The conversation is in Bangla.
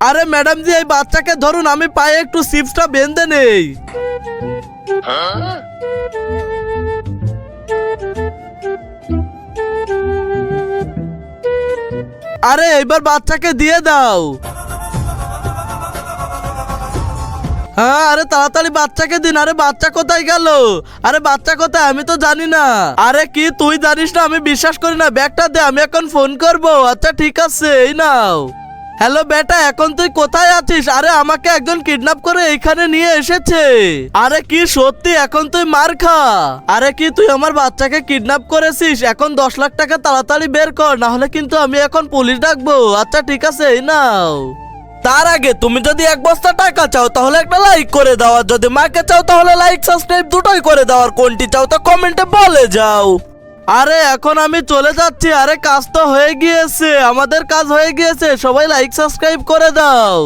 আরে ম্যাডাম জি, এই বাচ্চাকে ধরুন, আমি পায়ে একটু চিপসটা বেঁধে নেই। আরে এবার বাচ্চাকে দিয়ে দাও। হ্যাঁ, আরে তাড়াতাড়ি বাচ্চাকে দিন। আরে বাচ্চা কোথায় গেল? আরে বাচ্চা কোথায়? আমি তো জানি না। আরে কি তুই জানিস না? আমি বিশ্বাস করি না। ব্যাগটা দে, আমি এখন ফোন করব। আচ্ছা ঠিক আছে, এই নাও। হ্যালো বেটা, এখন তুই কোথায় আছিস? আরে আমাকে একজন কিডন্যাপ করে এখানে নিয়ে এসেছে। আরে কি সত্যি? এখন তুই মার খা। আরে কি তুই আমার বাচ্চাকে কিডন্যাপ করেছিস? এখন 10 লাখ টাকা তাড়াতাড়ি বের কর, না হলে কিন্তু আমি এখন পুলিশ ডাকবো। আচ্ছা ঠিক আছে, এই নাও। তার আগে তুমি যদি 1 বস্তা টাকা চাও তাহলে একটা লাইক করে দাও, আর যদি মাকে চাও তাহলে লাইক সাবস্ক্রাইব দুটোই করে দাও, আর কোনটি চাও তা কমেন্টে বলে যাও। আরে এখন আমি চলে যাচ্ছি। আরে কাজ তো হয়ে গিয়েছে, আমাদের কাজ হয়ে গিয়েছে। সবাই লাইক সাবস্ক্রাইব করে দাও।